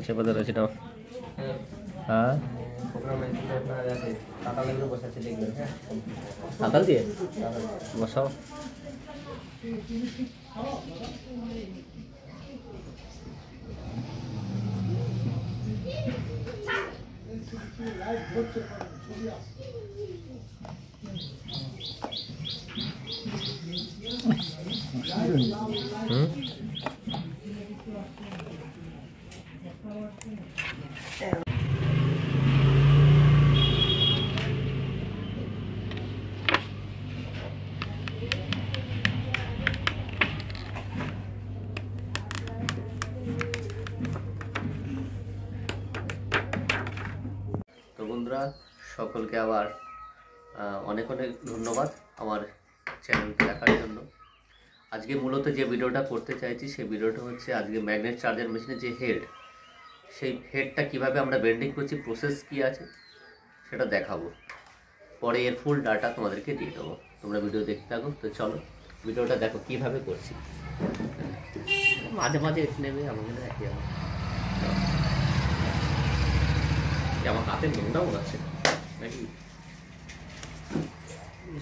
চেপে ধরেছি না। হ্যাঁ সাঁতাল দিয়ে বসাও। তো বন্ধুরা সকলকে আবার অনেক অনেক ধন্যবাদ আমার চ্যানেলটি দেখার জন্য। আজকে মূলত যে ভিডিওটা করতে চাইছি সেই ভিডিওটা হচ্ছে আজকে ম্যাগনেট চার্জার মেশিনের যে হেড, সেই হেডটা কিভাবে আমরা বেন্ডিং করছি, প্রসেস কি আছে সেটা দেখাবো। পরে এর ফুল ডাটা তোমাদেরকে দিয়ে দেবো, তোমরা ভিডিও দেখতে থাকো। তো চলো ভিডিওটা দেখো কিভাবে করছি। মাঝে মাঝে একটু নেবে আমাকে দেখি আমার হাতে নোংরাও আছে নাকি।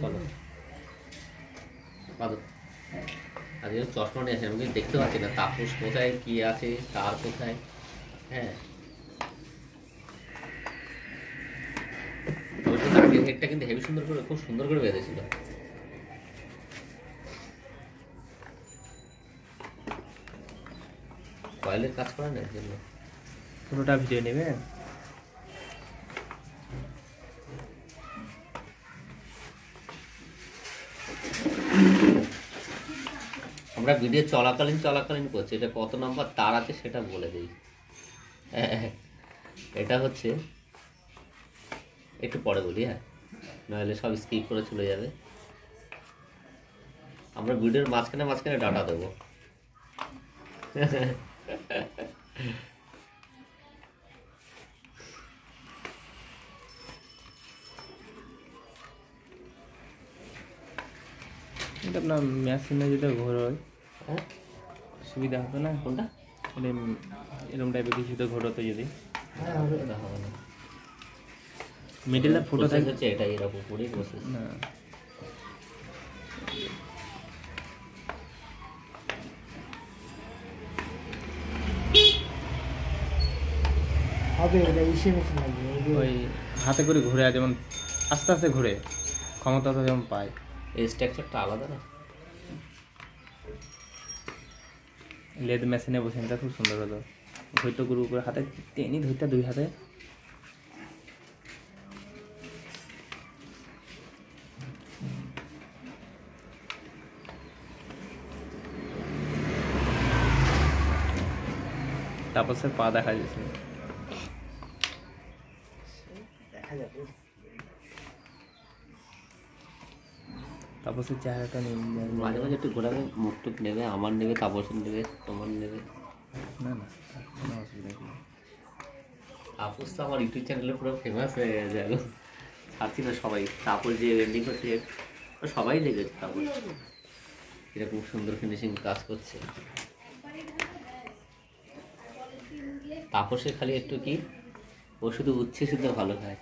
চলো বাদো। আজকে চশমা নিয়ে আসে, আমি দেখতে পাচ্ছি না তাপস কোথায় কি আছে তার কোথায়। হ্যাঁ আগের হেডটা কিন্তু হেভি সুন্দর করে, খুব সুন্দর করে বেঁধেছিল। কয়েলের কাজ করে না এর জন্য। পুরোটা ভিডিও নেবে। আমরা ভিডিও চলাকালীন করছি। এটা কত নম্বর তার আছে সেটা বলে দিই। এটা হচ্ছে একটু পরে বলি, হ্যাঁ নাহলে সব স্কিপ করে চলে যাবে। আমরা ভিডিওর মাঝখানে ডাটা দেবো। এটা আপনার মেশিনে যদি ঘোর হয় সুবিধা হতো না। কোনটা? এরকম টাইপের কিছু তো ঘোর হতো যদি হবে না। মিডিলে ফুটো হচ্ছে এটা এরকম পুরোই প্রসেস না। ওই হাতে করে ঘুরে, যেমন আস্তে আস্তে ঘুরে ক্ষমতাটা যেমন পায়। এই স্ট্রাকচারটা আলাদা না। লেদ মেশিনে বসে নিতে খুব সুন্দর হতো। ধৈর্য গুরু করে হাতে টেনি ধরতে দুই হাতে। তাপসের পা দেখা যাচ্ছে, তাপসের চেহারাটা নেই। মাঝে মাঝে একটু ঘোরাবে, মুখ টুক নেবে, আমার নেবে, তাপসের নেবে, তোমার নেবে। না না কোনো অসুবিধা নেই। তাপস তো আমার ইউটিউব চ্যানেলে পুরো ফেমাস হয়ে গেছে এখন। ছাড়ছি না সবাই। তাপস যে বেন্ডিং করছে সবাই লেগেছে। তাপস এরকম সুন্দর ফিনিশিং কাজ করছে। তাপসে খালি একটু কি, ও শুধু উচ্ছে শুদ্ধ ভালো খায়।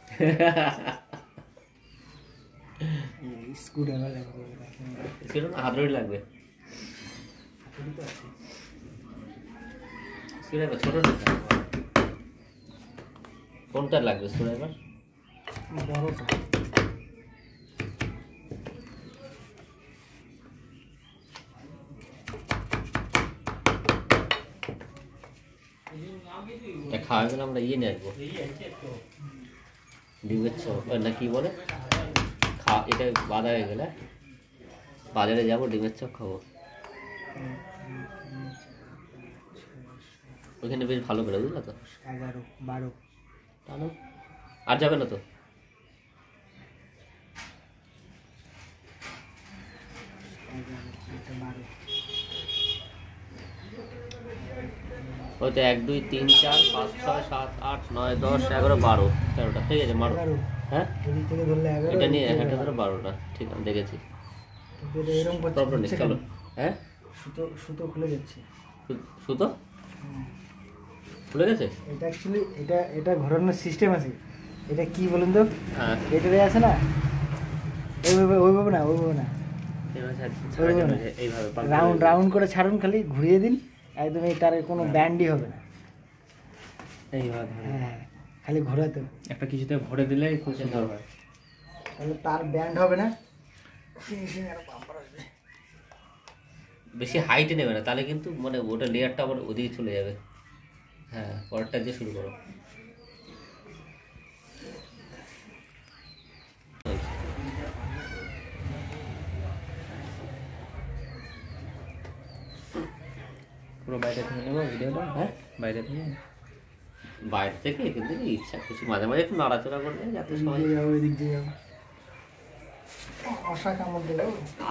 হাতড়ি লাগবে ছোট কোনটা লাগবে স্ক্রুড্রাইভার? বড়টা। খাওয়া গেলে আমরা ইয়ে নিয়ে আসবো, ডিমের চপ না কি বলে, এটা বাধা হয়ে গেলে বাজারে যাবো, ডিমের চপ খাবো। ওইখানে বেশ ভালো করে, বুঝলো তো? 11, 12 আর যাবে না তো? ওই তো 1, 2, 3, 4, 5, 6, 7, 8, 9, 10, 11, 12, 13টা ঠিক আছে মারো। হ্যাঁ এটা নিয়ে এটা ধরো 12টা, ঠিক আছে দেখেছি। প্রবলেম নেই, চলো। হ্যাঁ সুতো খুলে যাচ্ছে। সুতো খুলে গেছে? এটা অ্যাকচুয়ালি এটা ঘোরানোর সিস্টেম আছে। এটা কি বলুন তো, হ্যাঁ এটারে আছে না, ওইভাবে না এইভাবে রাউন্ড করে ছাড়ুন, খালি ঘুরিয়ে দিন, একদম এই তার কোনো ব্যান্ডই হবে না। এইভাবে হ্যাঁ, খালি ঘোরাতে একটা কিছুতে ভরে দিলে খুব সুন্দর হয়। তাহলে তার ব্যান্ড হবে না, ফিনিশিং আর বাম্পার আসবে। বেশি হাইটে নেবে না, তাহলে কিন্তু মানে ওটা লেয়ারটা আবার ওদিকে চলে যাবে। হ্যাঁ, পরেরটা দিয়ে শুরু করো। পুরো বাইরে থেকে নেবো ভিডিওটা। হ্যাঁ, বাইরে থেকে বাইরে থেকে কিন্তু ইচ্ছা খুশি মাঝে মাঝে একটু নাড়াচড়া করবে, যাতে সবাই। ওই দিক দিয়ে যাবো, অসা কামড় দিল।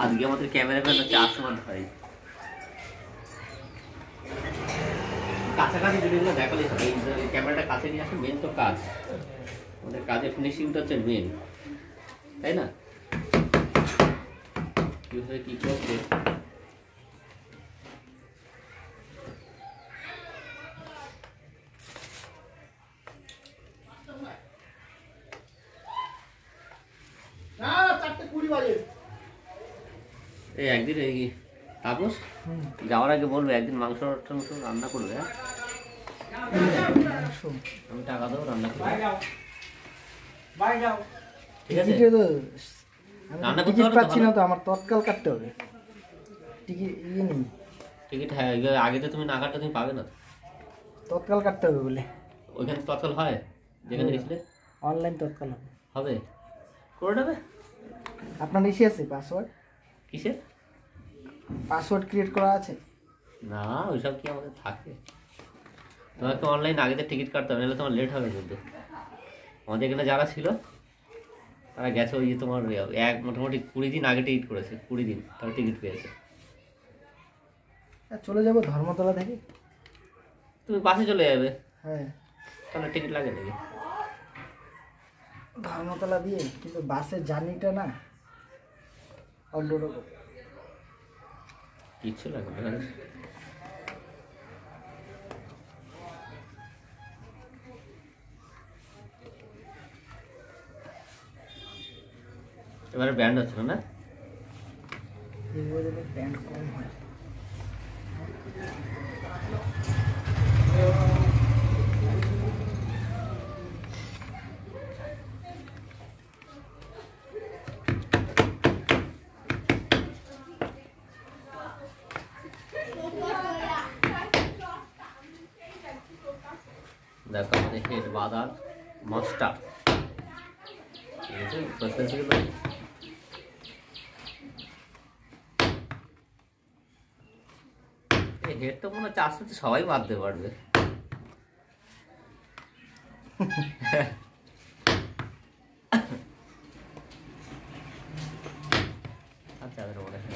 আজকে আমাদের ক্যামেরাম্যান হচ্ছে আসমান ভাই। কাছাকাছি জিনিসগুলো দেখালে হবে, এই ক্যামেরাটা কাছে নিয়ে আসে, মেন তো কাজ, আমাদের কাজের ফিনিশিংটা হচ্ছে মেন, তাই না? কীভাবে কী করছে এই একদিন এই তাপস যাওয়ার আগে বলবে একদিন মাংস টাংস রান্না করবে। হ্যাঁ, আমি টাকা দেবো, রান্না করবে, ঠিক আছে? রান্না করতে টিকিট পারো তো পাচ্ছি না ভালো? তো, আমার তৎকাল কাটতে হবে টিকিট, ইয়ে নেই টিকিট। হ্যাঁ, আগে তো তুমি না কাটলে তুমি পাবে না তো। তৎকাল কাটতে হবে বলে। ওইখানে তৎকাল হয় যেখানে গেছিলে? অনলাইন তৎকাল হবে। হবে, করে নেবে। আপনার ইসে আছে পাসওয়ার্ড? কিসের পাসওয়ার্ড ক্রিয়েট করা আছে? না, ওইসব কি আমাদের থাকে? তোমাকে অনলাইন আগেতে টিকিট কাটতে হবে, নাহলে তোমার লেট হবে। কিন্তু আমাদের এখানে যারা ছিল তারা গেছে, ওই যে তোমার মোটামুটি 20 দিন আগে টিকিট করেছে, 20 দিন তারা টিকিট পেয়েছে। চলে যাবো ধর্মতলা থেকে। তুমি বাসে চলে যাবে, হ্যাঁ, তাহলে টিকিট লাগে নাকি? ধর্মতলা দিয়ে, কিন্তু বাসের জার্নিটা না অন্যরকম। কিচ্ছু লাগে না। এবারে ব্যান্ড হচ্ছিল না? এবারে প্যান্ট কম হয়। দেখো আমাদের হেড বাদার মাস্টার, ঠিক আছে? এই হেড তো মনে হচ্ছে আস্তে আস্তে সবাই বাঁধতে পারবে। আচ্ছা, মনে হয়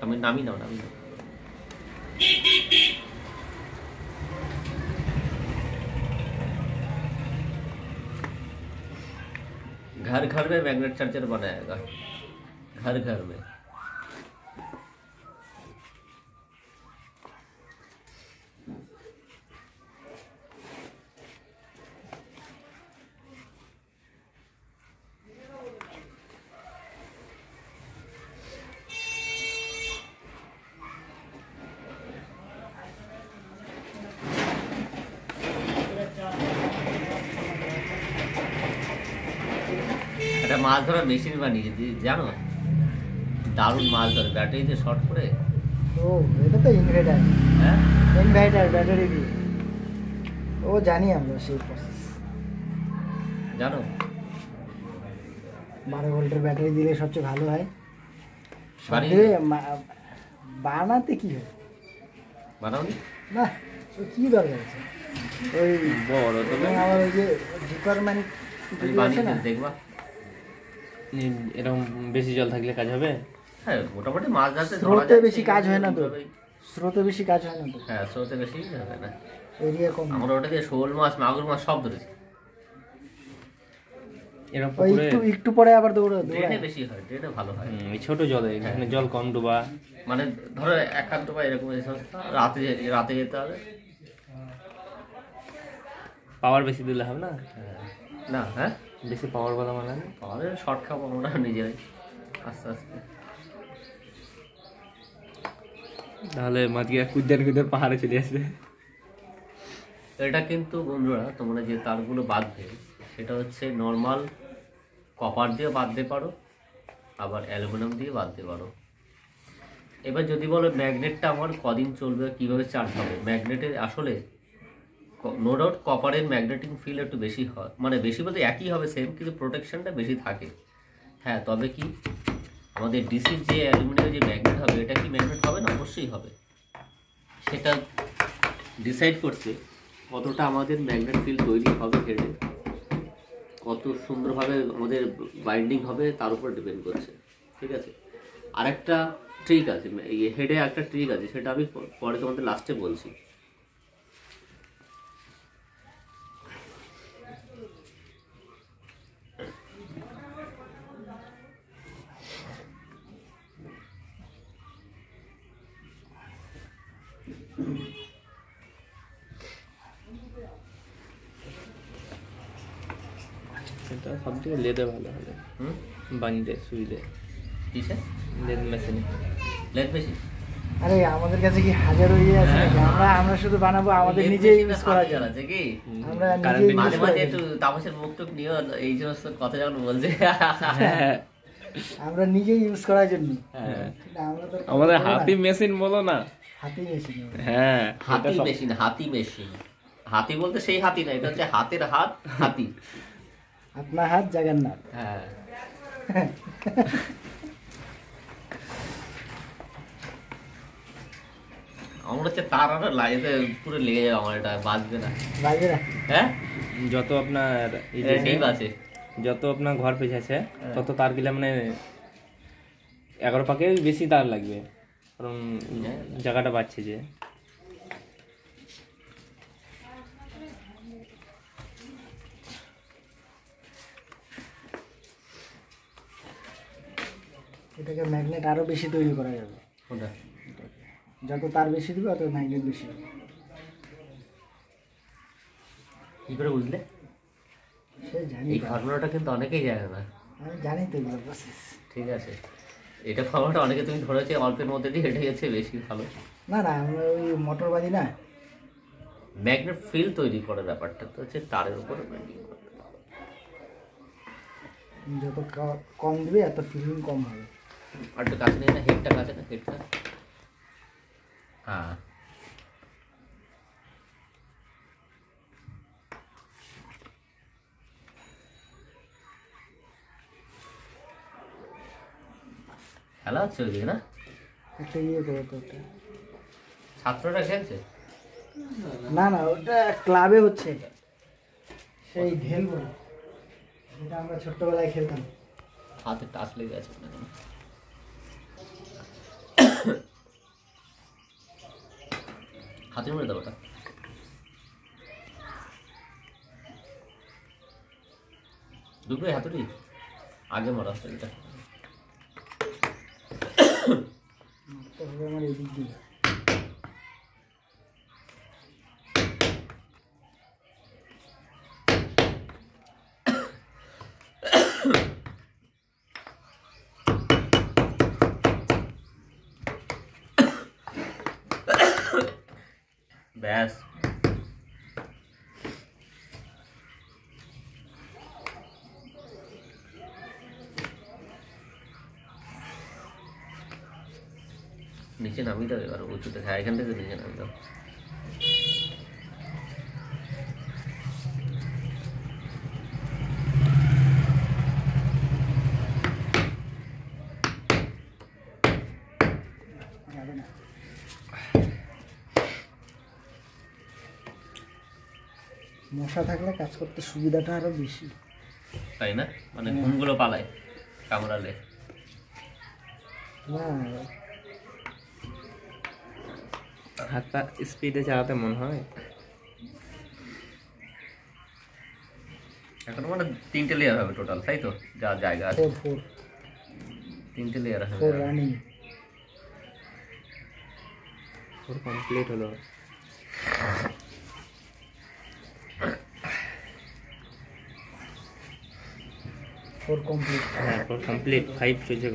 আমি নামি নাও। घर घर में मैग्नेट चार्जर बनाएगा, घर घर में। একটা মাছ ধরার মেশিন বানিয়েছি, জানো? দারুণ মাছ ধরে, ব্যাটারিতে শর্ট করে। ও, এটা তো ইনভার্টার। হ্যাঁ, ইনভার্টার ব্যাটারি দিয়ে। ও, জানি আমরা সেই প্রসেস। জানো 12 ভোল্টের ব্যাটারি দিলে সবচেয়ে ভালো হয়। বানাতে কি হয়? বানাওনি? না, কি দরকার আছে? ওই বড় তবে এবং আবার ওই যে ডিপার্টমেন্ট তুমি আছে বানিয়ে না, দেখবা। এরকম বেশি জল থাকলে কাজ হবে। হ্যাঁ মোটামুটি মাছ ধরতে স্রোতে বেশি কাজ হয় না তো, স্রোতে বেশি কাজ হয় না তো, হ্যাঁ স্রোতে বেশি হবে না। এরিয়া কম। আমরা ওটা দিয়ে শোল মাছ মাগুর মাছ সব ধরেছি। এরকম ওই পুকুরে একটু পরে আবার ড্রেনে দৌড়ায়। বেশি হয়, ড্রেনে ভালো হয়। এই ছোট জলে যেখানে জল কম ডোবা, মানে ধরো একান্ত বা এরকম এই সমস্ত রাতে যেতে হবে। পাওয়ার বেশি দিলে হবে না, না হ্যাঁ বেশি পাওয়ার বলা মানে না। আমাদের শর্ট খাবো আমরা নিজেরাই আস্তে আস্তে। তাহলে মাঝকে কুদ্দের পাহাড়ে চলে আসবে। এটা কিন্তু বন্ধুরা তোমরা যে তারগুলো বাঁধবে সেটা হচ্ছে নর্মাল কপার দিয়ে বাঁধতে পারো, আবার অ্যালুমিনিয়াম দিয়ে বাঁধতে পারো। এবার যদি বলো ম্যাগনেটটা আমার কদিন চলবে, কিভাবে চার্জ হবে, ম্যাগনেটের আসলে নো ডাউট কপারের ম্যাগনেটিং ফিল্ড একটু বেশি হয়, মানে বেশি বলতে একই হবে সেম, কিন্তু প্রোটেকশনটা বেশি থাকে। হ্যাঁ তবে কি আমাদের ডিসির যে অ্যালুমিনিয়ামের যে ম্যাগনেট হবে, এটা কি ম্যাগনেট হবে না? অবশ্যই হবে। সেটা ডিসাইড করছে কতটা আমাদের ম্যাগনেট ফিল্ড তৈরি হবে হেডে, কত সুন্দরভাবে আমাদের বাইন্ডিং হবে তার উপর ডিপেন্ড করছে। ঠিক আছে, আরেকটা ট্রিক আছে হেডে, একটা ট্রিক আছে, সেটা আমি পরে তোমাদের লাস্টে বলছি। এটা সব থেকে লেদে ভালো হবে, বানিয়ে সুবিধে। কিসে লেদ মেশিনে লেদ বেশি? আরে আমাদের কাছে কি হাজারো ইয়ে আছে নাকি? আমরা শুধু বানাবো আমাদের নিজেই ইউজ করার জন্য। আছে কি আমরা কারেন্ট নিজেই মাঝে use মাঝে করার একটু জন্য। তাপসের মুখ টুক নিয়ে এই সমস্ত কথা যখন বলছে আমরা নিজেই ইউজ করার জন্য। হ্যাঁ, কিন্তু আমরা তো আমাদের হাতি মেশিন বলো না। হাতি মেশিন। হ্যাঁ, হাতি মেশিন, হাতি মেশিন। হাতি বলতে সেই হাতি না, এটা হচ্ছে হাতের হাত হাতি। আপনার হাত জাগান্নাথ। হ্যাঁ আমার হচ্ছে তার আর লাইতে পুরো লেগে যাবে, আমার এটা বাজবে না। বাজবে না। হ্যাঁ যত আপনার এই এটা যে ডিপ আছে। যত আপনার ঘর পেছাছে তত তার গেলে মানে 11 পাকে বেশি তার লাগবে, কারণ জায়গাটা বাড়ছে যে। এটাকে ম্যাগনেট আরো বেশি তৈরি করা যাবে। কোনটা? যত তার বেশি দিবে তত ম্যাগনেট বেশি হবে। কি করে বুঝলে? সে জানি এই তো। ফর্মুলাটা কিন্তু অনেকেই জানে না। আমি জানি তো এগুলো প্রসেস। ঠিক আছে, এটা ফর্মুলাটা অনেকে তুমি ধরেছে অল্পের মধ্যে দিয়ে, এটাই হচ্ছে বেশি ভালো। না না, আমরা ওই মোটর বাজি না, ম্যাগনেট ফিল্ড তৈরি করার ব্যাপারটা তো হচ্ছে তারের উপর ম্যাগনেট করতে হবে। যত কম দিবে এত ফিলিং কম হবে। আর একটু কাছে নিয়ে না, হেডটা কাছে না, হেডটা। হ্যাঁ খেলা হচ্ছে ওইদিকে না? একটা ইয়ে করো তো ওটা। ছাত্ররা খেলছে? না না, ওটা ক্লাবে হচ্ছে। এটা সেই ঢেল বলে, যেটা আমরা ছোট্টবেলায় খেলতাম। হাতে টাচ লেগে আছে না কেন? হাতে মেরে দাও ওটা। দুটোই হাতুড়ি আগে মারা হচ্ছে এটা। মারতে হবে আমার এদিক দিয়ে। ব্যাস নিচে নামিয়ে দাও এবার উঁচুতে। হ্যাঁ এখান থেকে নিচে নামিয়ে দাও। যাবে না। মশা থাকলে কাজ করতে সুবিধাটা আরো বেশি, তাই না? মানে ঘুমগুলো পালায় কামড়ালে। না হাত পা স্পিডে চালাতে মন হয়। এখন মানে 3টে লেয়ার হবে টোটাল, তাই তো? যা জায়গা আছে 3টে লেয়ার হবে। 4 রানিং। পুরো কমপ্লিট হলো। Four complete. হ্যাঁ 4 কমপ্লিট, 5 চলছে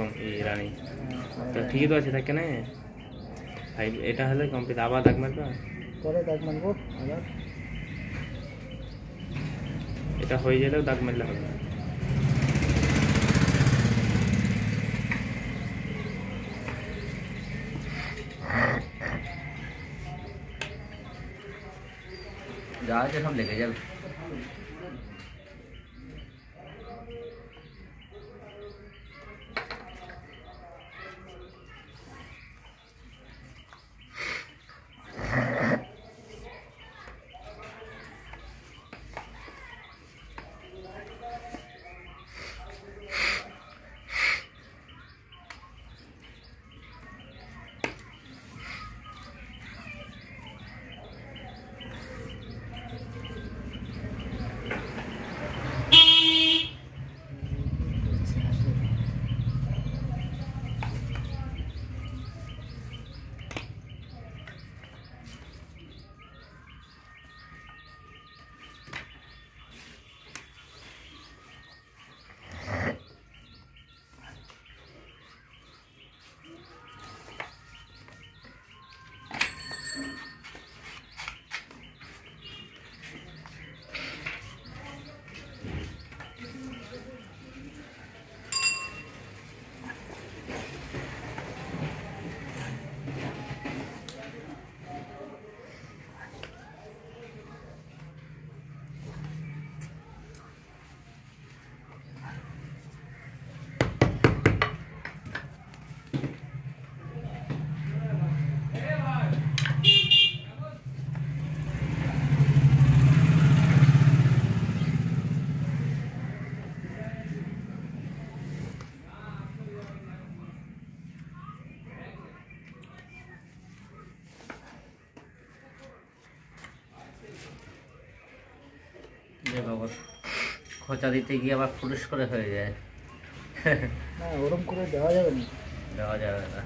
রানিং। তো ঠিকই তো আছে, থাকে না 5, এটা হলে কমপ্লিট। আবার দাগ মারবে, পরে দাগ মারবো আবার। এটা হয়ে গেলেও দাগ মারলে হবে। যা আছে সব লেগে যাবে। বাবা খোঁচা দিতে গিয়ে আবার পুলিশ করে হয়ে যায়। না ওরম করে দেওয়া যাবে না, দেওয়া যাবে না।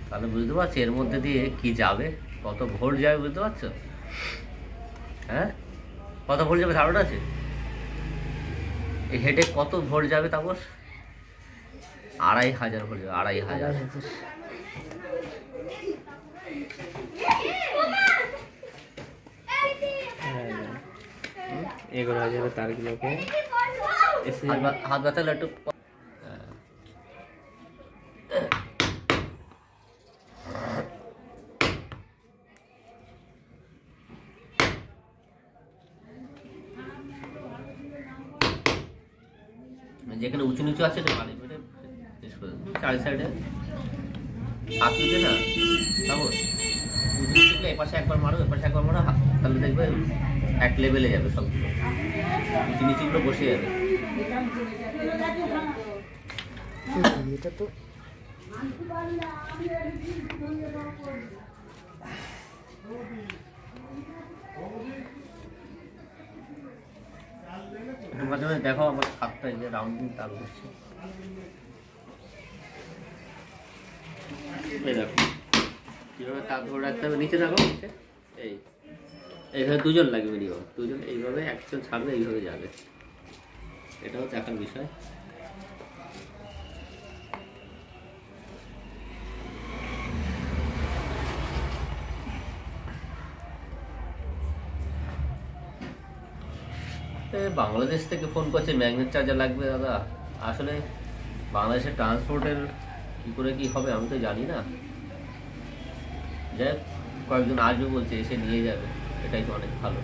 তাহলে বুঝতে পারছি এর মধ্যে দিয়ে কি যাবে, কত ভোল্ট যাবে, বুঝতে পারছো? হ্যাঁ কত ভোল্ট যাবে ধারণা আছে? এই হেডে কত ভোল্ট যাবে তাপস? 2500 ভোল্ট যাবে, 2500। এগুলো হয়ে যাবে তারগুলোকে হাত ব্যথালে একটু যেখানে উঁচু নিচু আছে চারি সাইডে হাত নিচে না তারপর উঁচু নিচুকে এপাশে একবার মারো এপাশে একবার মারো, তাহলে দেখবে এক লেভেলে যাবে সবগুলো, উঁচু নিচুগুলো বসে যাবে। এটা তো মাঝে মাঝে দেখো আমার হাতটা এই যে রাউন্ডিং তার করছে, এই দেখো কীভাবে তার ধরে রাখতে হবে। নিচে দেখো নিচে এইভাবে দুজন লাগবে মিনিমাম, দুজন এইভাবে একজন ছাড়বে এইভাবে যাবে, এটাও দেখার বিষয়। বাংলাদেশ থেকে ফোন করছে ম্যাগনেট চার্জার লাগবে দাদা। আসলে বাংলাদেশের ট্রান্সপোর্টের কী করে কী হবে আমি তো জানি না। যাই হোক কয়েকজন আসবে বলছে, এসে নিয়ে যাবে, এটাই তো অনেক ভালো।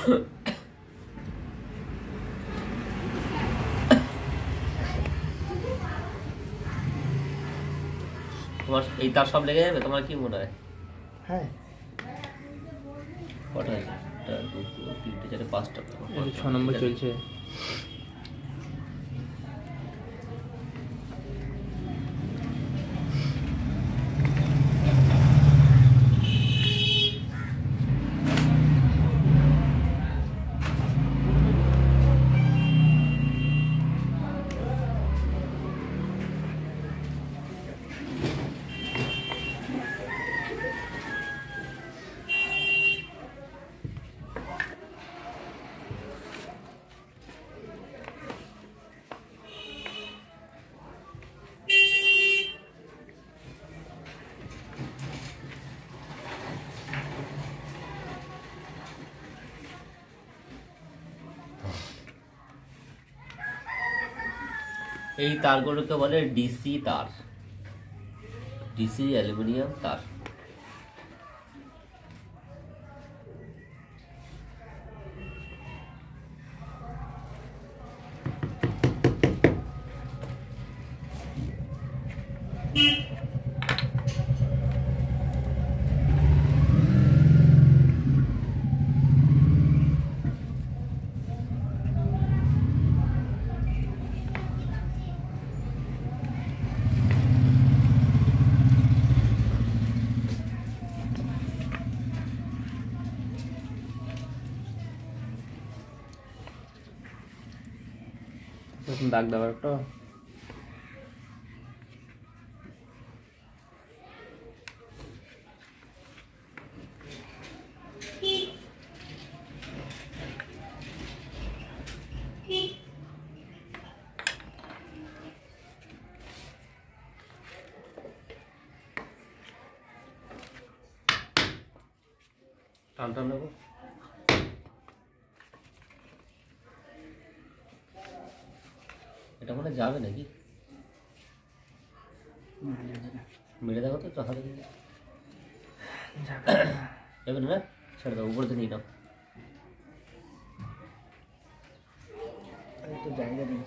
তোমার এই তার সব লেগে যাবে তোমার কি মনে হয়? হ্যাঁ কটা আছে? 1 2 3 4 5টা 6 নম্বর চলছে। এই তারগুলোকে বলে ডিসি তার, ডিসি অ্যালুমিনিয়াম তার। দাগ দেওয়ার একটা টান টান নেবো। এটা মানে যাবে নাকি? মেরে দেখো তো হাতে যাবে না, ছেড়ে দাও, উপরে নিয়ে নাও। তো জায়গা নেই।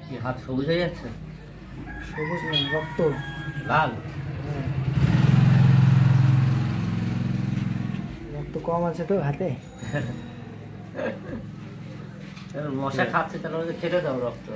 কি হাত সবুজ হয়ে যাচ্ছে? সবুজ না, রক্ত লাল। হ্যাঁ। রক্ত কম আছে তো হাতে। মশা খাচ্ছে, তাহলে ওদের খেতে দাও রক্ত।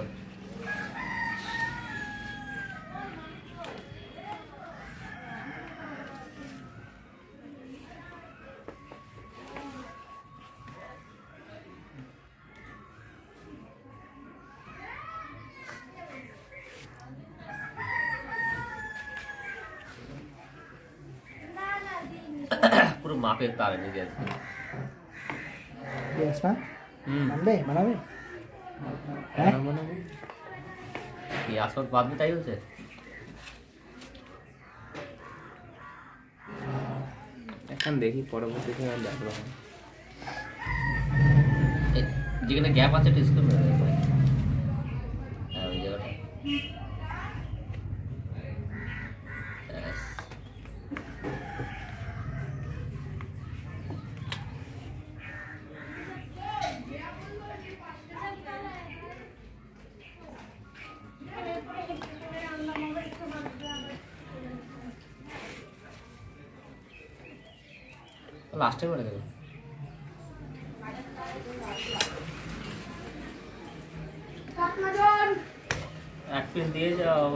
পুরো মাপের তার এনে গেছে। Yes না? মানবে? মানাবে? হ্যাঁ কি আসল বাদবে তাই হচ্ছে? এখন দেখি পরবর্তীতে দেখবো। যেখানে গ্যাপ আছে টেস্ট করবে। হ্যাঁ ওই জায়গাটা লাস্টে করে দেবো। এক পিস দিয়ে যাও।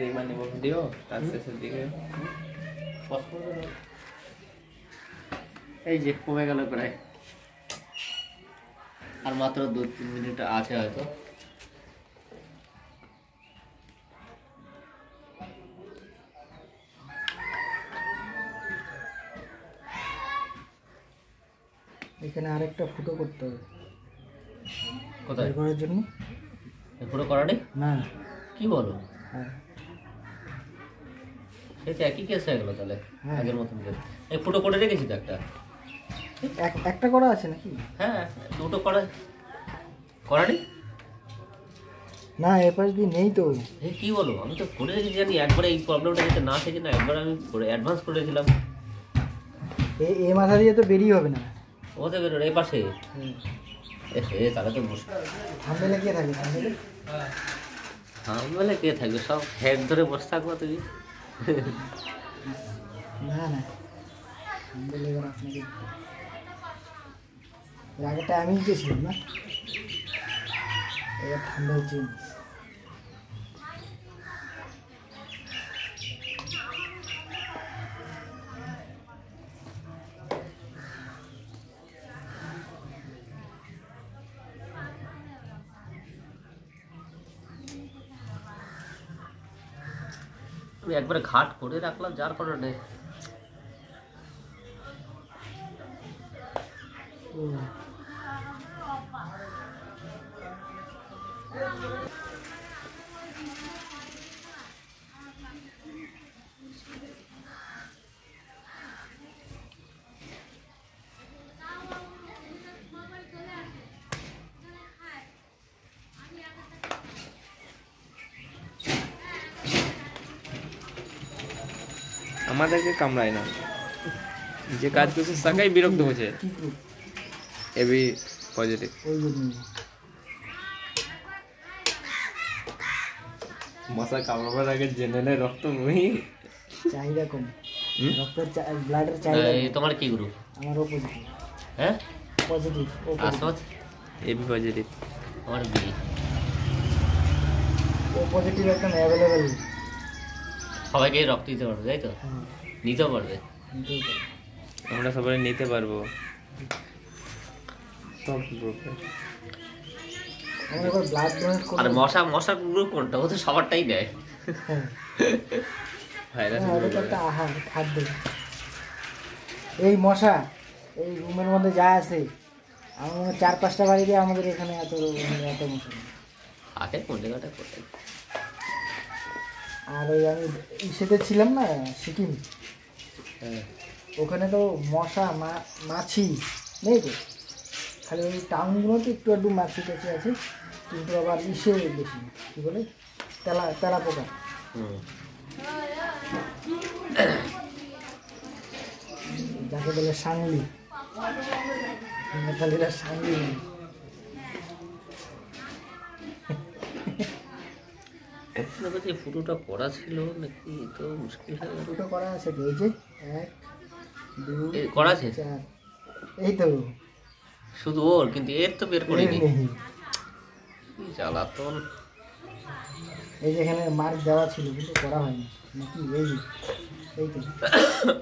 একবার নেবো ভিডিও তার শেষের দিকে। এই যে কমে গেল প্রায়, আর মাত্র 2-3 মিনিট আছে হয়তো। এখানে আরেকটা ফুটো করতে হবে। কোথায় বের করার জন্য? ফুটো করা নেই? না। কি বলো? হ্যাঁ সেই তো একই কেস হয়ে গেলো তাহলে। হ্যাঁ। আগের মতন কেস। এই ফুটো করে রেখেছি তো একটা। একটা করা আছে নাকি? হ্যাঁ দুটো করা করা নেই। না এপাশ দিয়ে নেই তো। এই কি বলো, আমি তো করে রেখেছি জানি। একবারে এই প্রবলেমটা যাতে না থেকে না, একবার আমি অ্যাডভান্স করে রেখেছিলাম। এই মাথা দিয়ে তো বেরিয়ে হবে না। ওতে বেরোর এই পাশে। তাহলে তো থামবেলে কে থাকে? থামবেলে বলে কে থাকবে, সব হেড ধরে বসে থাকবো তুমি। না না থামবেলে এবার আপনাকে এর আগেটা আমি গেছিলাম না, এবার থামবেল চেঞ্জ। আমি একবারে ঘাট করে রাখলাম যার কারণে। আমাদেরকে কামড়ায় না, যে কাজ করছে তাকেই বিরক্ত হচ্ছে। AB positive. মশা কামড়াবার আগে জেনে রক্ত বহি চাহিদা কম, রক্তের ব্লাডের চাহিদা। তোমার কি গ্রুপ? আমার ও পজিটিভ। হ্যাঁ পজিটিভ। Asmat AB positive. আমার বি। ও পজিটিভ একদম অ্যাভেলেবেল। সবাইকে রক্ত দিতে পারবে তাই তো? নিতেও পারবে। আমরা সবাই নিতে পারবো সব গ্রুপে। আমরা এবার ব্লাড ডোনেট করব। আর মশার গ্রুপ কোনটা? ও তো সবারটাই নেয়। ভাইরাস ওটা একটা আহার খাদ্য। এই মশা এই রুমের মধ্যে যা আছে, আমার মনে হয় 4-5টা বাড়িতে আমাদের এখানে এত মশা। আগে কোন জায়গাটা কোথায়? আর ওই আমি ইসেতে ছিলাম না সিকিম, হ্যাঁ ওখানে তো মশা মাছি নেই তো, খালি ওই টাউনগুলোতে একটু একটু মাছি টাছি আছে, কিন্তু আবার ইসে বেশি কী বলে তেলা পোকা। যাকে বলে সাংলি, নেপালিরা সাংলি। ফুটোটা করা ছিল নাকি? তো মুশকিল হয়ে গেল। ফুটো করা আছে তো, এই যে 1 2 করা আছে 4, এই তো শুধু ওর, কিন্তু এর তো বের করিনি। নেই। কি জ্বালাতন। এই যে এখানে মার্ক দেওয়া ছিল কিন্তু করা হয়নি নাকি? এই তো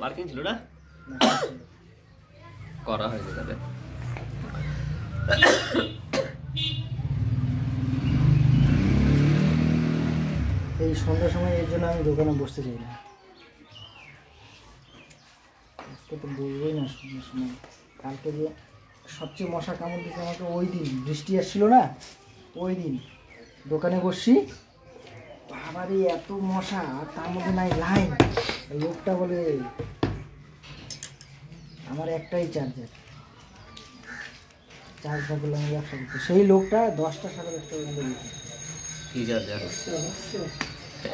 মার্কিং ছিল না, করা হয়নি তাহলে। এই সন্ধ্যার সময় এর জন্য আমি দোকানে বসতে চাই না। আজকে তো বলবোই না সন্ধ্যার সময়। কালকে যে সবচেয়ে মশা কামড় দিচ্ছে আমাকে, ওই দিন বৃষ্টি আসছিল না, ওই দিন দোকানে বসছি, বাবারে এত মশা, আর তার মধ্যে নাই লাইন। লোকটা বলে আমার একটাই চার্জার, চার্জ না করলে আমি ব্যবসা করতে। সেই লোকটা 10টা 10:30 পর্যন্ত দিচ্ছে। কি চার্জার?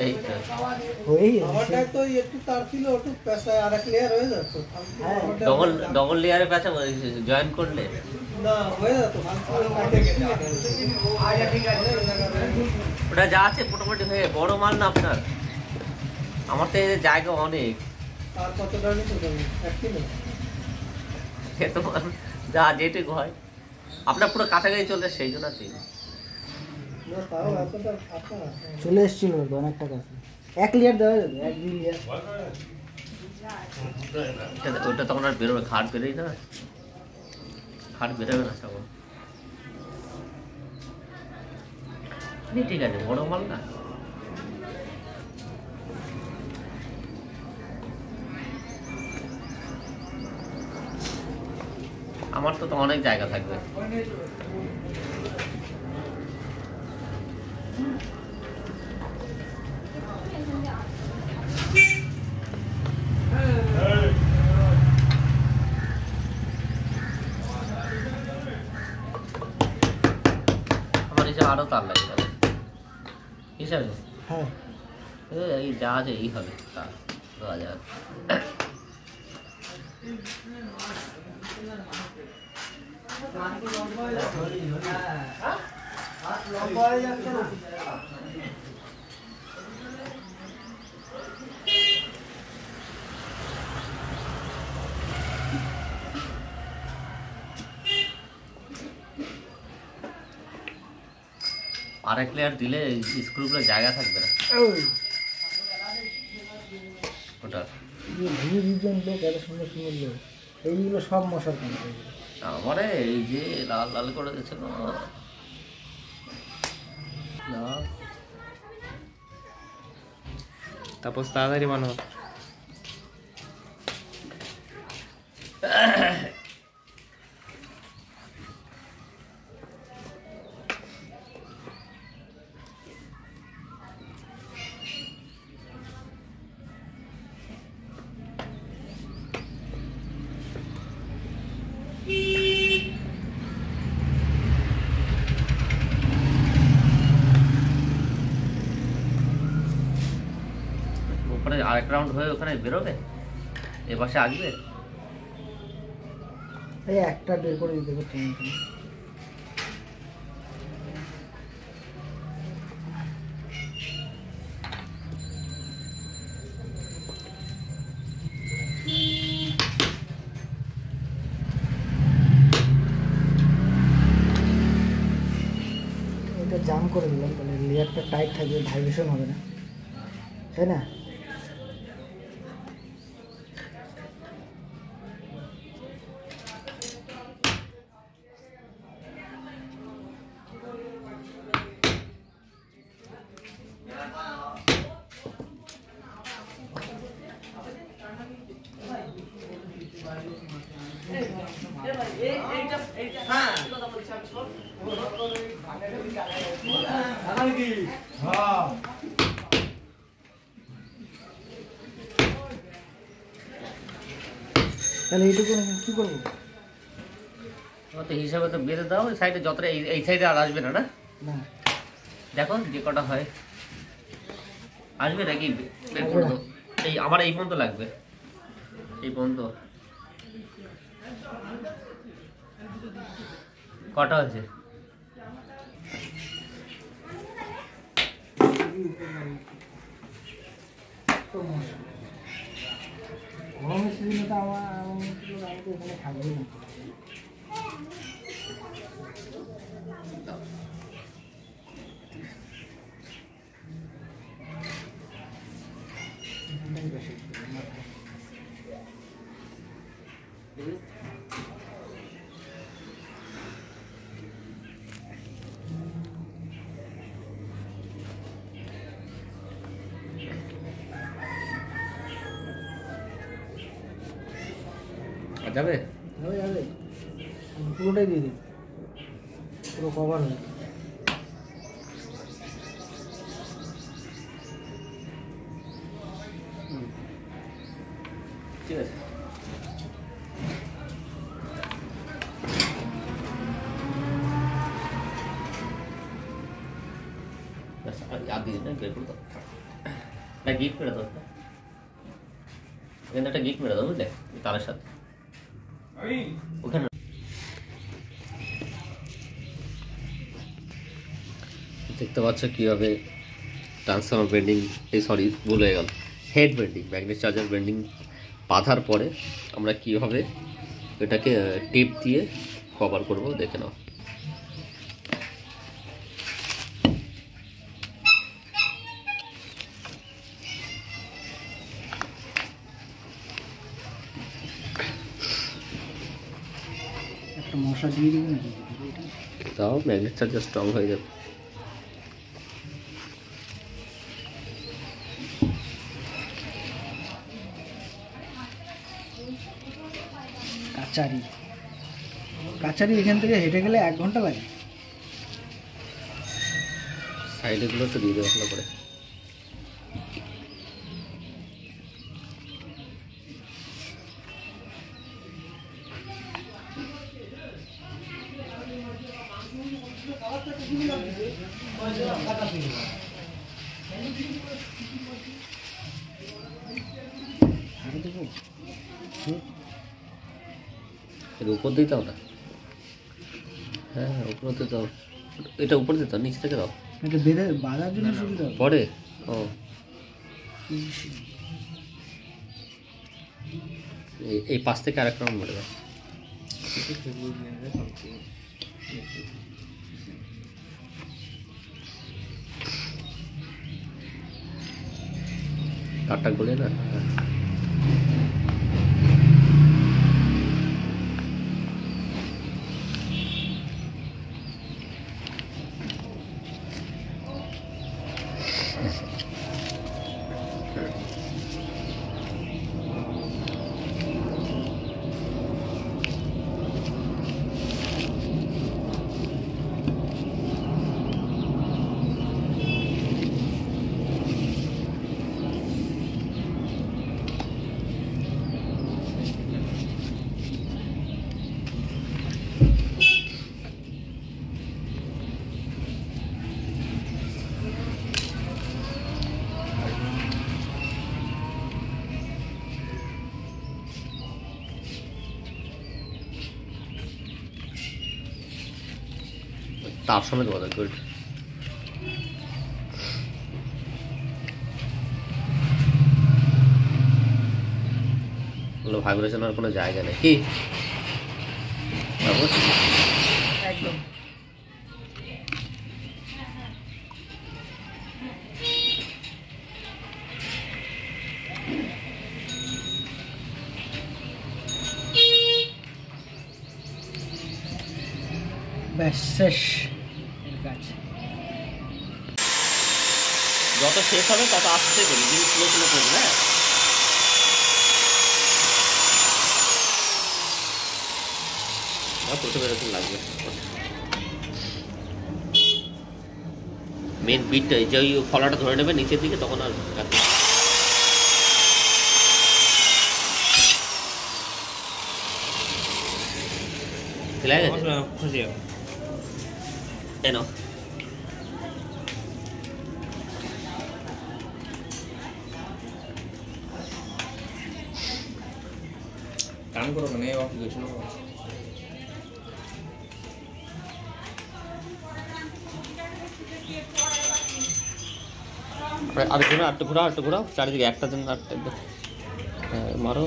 এইটা হয়েই ডবল লেয়ারে প্যাঁচা জয়েন করলে ওটা যা আছে মোটামুটি হয়ে বড় মাল না আপনার? আমার তো এই জায়গা অনেক, এত মাল যা যেটুকু হয় আপনার পুরো কাছাকাছি চলতে, সেই জন্য চলে এসেছিল অনেকটা কাছে। 1 লেয়ার দেওয়া যাবে, 1-2 লেয়ার। ওটা তখন আর বেরোবে, খাট বেরোই না, খাট বেরোবে না তখন। ঠিক আছে, বড় মাল না। আমার তো অনেক জায়গা থাকবে। আমার হিসাবে আরো তার লাগবে হিসাবে। হ্যাঁ, এই যা আছে এই হবে তার 2000। আর 1 লেয়ার দিলে স্ক্রুগুলো জায়গা থাকবে না ওটা। লোক এত সুন্দর সুন্দর লোক, এইগুলো সব মশার কামড়। আমারে এই যে লাল লাল করে দিয়েছিল তারপর তাড়াতাড়ি বানাও। ওখানে আরেক রাউন্ড হয়ে ওখানে বেরোবে, এ পাশে আসবে। এই একটা বের করে দিতে পারছি। এটা জাম করে দিলাম, তাহলে লেয়ারটা টাইট থাকবে, ভাইব্রেশন হবে না, তাই না? তাহলে এইটুকু কি করবো? তো হিসাবে তো বেঁধে দাও, এই সাইডে যতটা, এই সাইডে আর আসবে না। না না, দেখো যে কটা হয় আসবে নাকি বের করে দাও। এই আমার এই পর্যন্ত লাগবে, এই পর্যন্ত কটা আছে? গরমের সিজনে তো আমি তো এখানে থাকবোই না। যাবে? যাবে যাবে, পুরোটাই দিয়ে দিই, পুরো কভার হয়ে। ঠিক আছে। আর দিয়ে না বের করে দাও, না গিফট মেরে দাও, এখানে একটা গিফট মেরে দাও বুঝলে তারের সাথে ওখানে। দেখতে পাচ্ছ কীভাবে ট্রান্সফর্মার বেন্ডিং, সরি ভুল হয়ে গেল, head bending, magnet charger bending বাঁধার পরে আমরা কীভাবে এটাকে টেপ দিয়ে কভার করব দেখে নাও। একটা মশা দিয়ে দিবি নাকি? তাও ম্যাগনেট চার্জার স্ট্রং হয়ে যাবে। কাচারি, কাচারি এখান থেকে হেঁটে গেলে 1 ঘন্টা লাগে। সাইডেগুলো তো দিয়ে দেওয়া ভালো করে। এর উপর দিতে হবে না, হ্যাঁ উপর দিতে হবে, এটা উপর দিতে হবে, নিচে থেকে দাও, এটা বেঁধে বাঁধার জন্য সুবিধা হবে। পরে ও এই পাশ থেকে আরেক রাউন্ড মেরে দাও। তারটা গলে না, তার সমেত বলো গুড। ভাইব্রেশনের কোনো জায়গা নেই কি একদম। ব্যাস শেষ এর কাজ। যত শেষ হবে তত আসতে গেলে জিনিস স্লো স্লো করবে, হ্যাঁ প্রথমে এরকম লাগবে। মেন বিটটা যে ওই ফলাটা ধরে নেবে নিচের দিকে, তখন আর খুশি কেন কাম করো মানে অফিস গেছিল আটটু ঘোরাও চারিদিকে একটা দিন মারো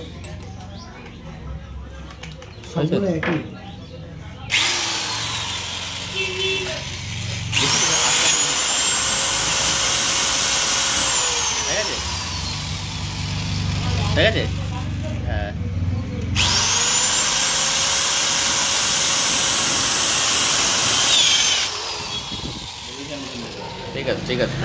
সবগুলো একই। ঠিক আছে হ্যাঁ ঠিক আছে